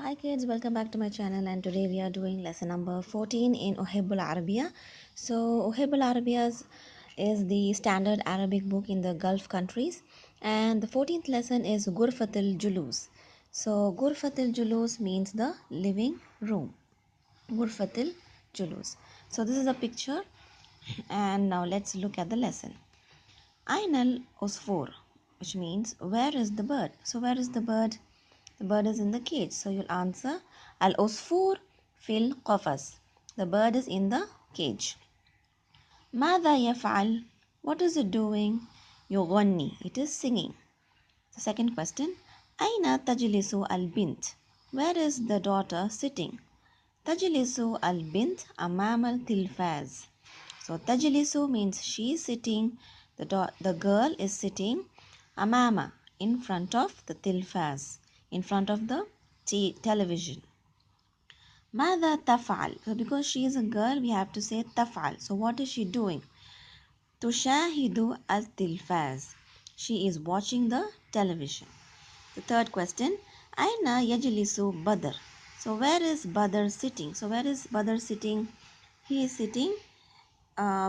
Hi kids, welcome back to my channel, and today we are doing lesson number 14 in uhhibu arabiyyah. So uhhibu arabiyyah is the standard Arabic book in the Gulf countries, and the 14th lesson is غرفة الجلوس. So غرفة الجلوس means the living room. غرفة الجلوس. So this is a picture, and now let's look at the lesson. أين العصفور, which means where is the bird. So where is the bird? The bird is in the cage. So you'll answer Al-Usfur fil qafas. The bird is in the cage. ماذا يفعل? What is it doing? يغني. It is singing. The second question. أين تجلس البنت? Where is the daughter sitting? تجلس البنت أمام التلفاز. So تجلس means she is sitting. The girl is sitting أمام, in front of the tilfaz, in front of the television. ماذا تفعل? So because she is a girl, we have to say تفعل. So what is she doing? تشاهد التلفاز. She is watching the television. The third question. أين يجلس بدر? So where is Badr sitting? So where is Badr sitting? He is sitting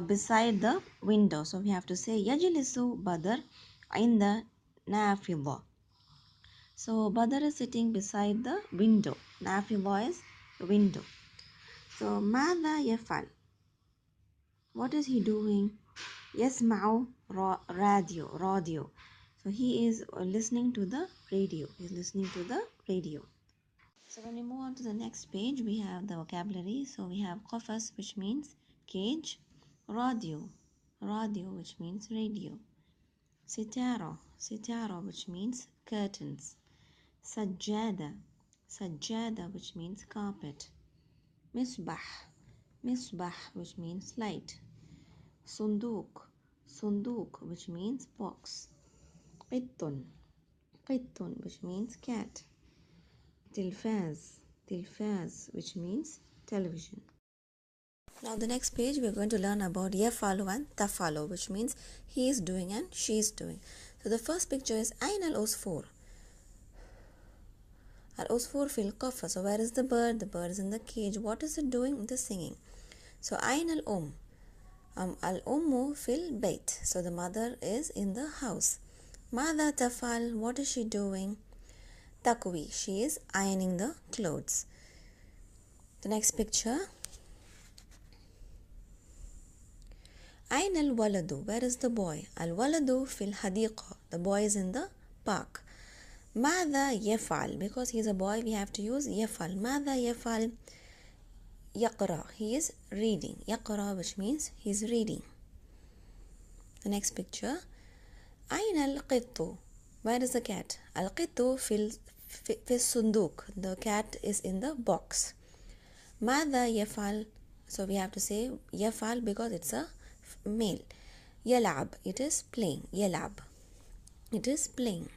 beside the window. So we have to say يجلس بدر عند نافذة. So Badr is sitting beside the window. Nafidha is the window. So ماذا يفعل? What is he doing? يسمع radio. So he is listening to the radio. He is listening to the radio. So when we move on to the next page, we have the vocabulary. So we have qafas, which means cage. Radio, which means radio. Sitara, which means curtains. Sajjada, which means carpet. Misbah, which means light. Sunduk, which means box. Qittun, which means cat. Tilfaz, which means television. Now the next page we are going to learn about yafalu and tafalu, which means he is doing and she is doing. So the first picture is Ain al-Usfur. Al-Usfur fil qafa. So where is the bird? The bird is in the cage. What is it doing? It is singing. So Ain al-Um. Al-Ummu fil bayt. So the mother is in the house. Mada tafal. What is she doing? Takwi. She is ironing the clothes. The next picture. Ain al-waladu. Where is the boy? Al-waladu fil hadiqa. The boy is in the park. Mada yafal. Because he is a boy, we have to use yafal. Mada yafal. Yaqra. He is reading. Yaqra, which means he is reading. The next picture. Ain al-qittu. Where is the cat? Al-qittu fil sunduk. The cat is in the box. Mada yafal. So we have to say yafal because it's a male. Yalab. It is playing. Yalab. It is playing.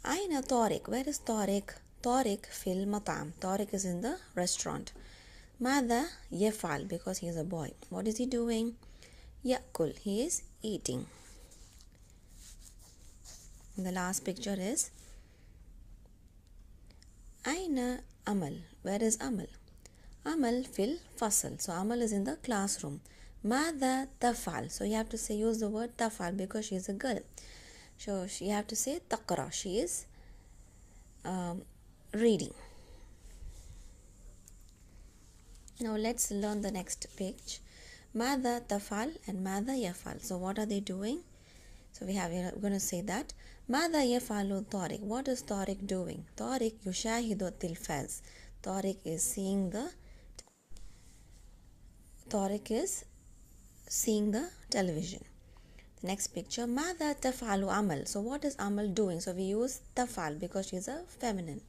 Aina Tariq. Where is Tariq? Tariq fil matam. Tariq is in the restaurant. Mada yafal, because he is a boy. What is he doing? Yakul. He is eating. And the last picture is Aina Amal. Where is Amal? Amal fil fasal. So Amal is in the classroom. Mada tafal. So you have to say use the word tafal because she is a girl. So you have to say taqra. She is reading. Now let's learn the next page. Mada tafal and mada yafal. So what are they doing? So we're going to say that. Mada yafalu Tariq. What is Tariq doing? Tariq yushahidu tilfaz. Tariq is seeing the television. The next picture, Mada tafalu Amal. So what is Amal doing? So we use tafal because she is a feminine.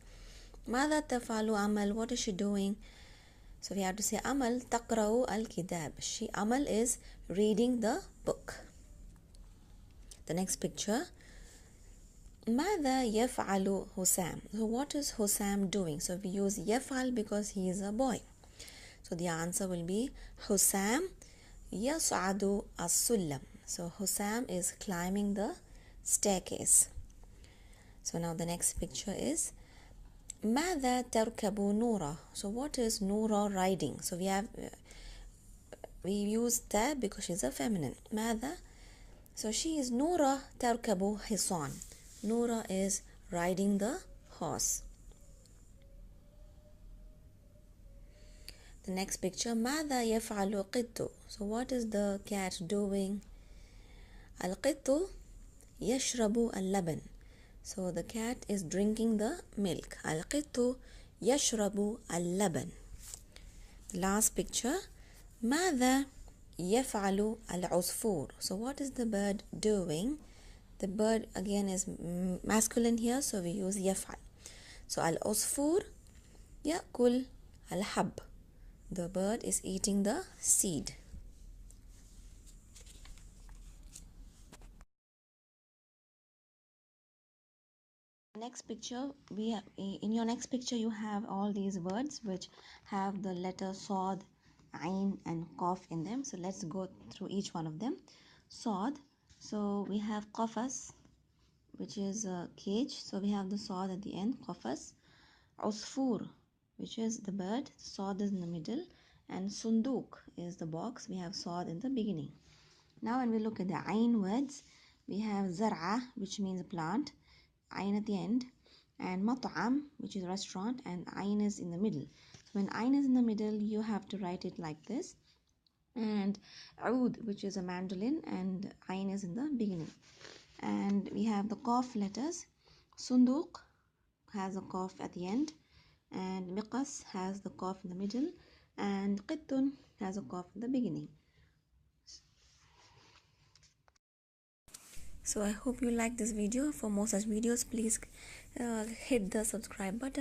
Mada tafalu Amal. What is she doing? So we have to say Amal taqra'u al-kitab. Amal is reading the book. The next picture, Mada yaf'alu Husam. So what is Husam doing? So we use yaf'al because he is a boy. So the answer will be Husam yas'adu as-sullam. So Husam is climbing the staircase. So now the next picture is ماذا تركب نورة? So what is Noura riding? So we use ta because she's a feminine. ماذا? So she is Noura تركب حصان. Noura is riding the horse. The next picture, ماذا يفعل قط? So what is the cat doing? القط يشرب اللبن. So the cat is drinking the milk. القط يشرب اللبن. The last picture, ماذا يفعل العصفور? So what is the bird doing? The bird again is masculine here, so we use يفعل. So العصفور يأكل الحب. The bird is eating the seed. Next picture, in your next picture you have all these words which have the letter Sod, Ain and Qaf in them. So let's go through each one of them. Sod, so we have Qafas, which is a cage, so we have the Sod at the end, Qafas. Usfur, which is the bird, Sod is in the middle, and Sunduk is the box, we have Sod in the beginning. Now when we look at the Ain words, we have Zar'a, which means plant, Ain at the end, and Mat'am, which is restaurant, and Ain is in the middle. So when Ain is in the middle, you have to write it like this. And Oud, which is a mandolin, and Ain is in the beginning. And we have the Qaf letters. Sunduk has a Qaf at the end, and Miqas has the Qaf in the middle, and Qittun has a Qaf in the beginning. So I hope you like this video. For more such videos, please hit the subscribe button.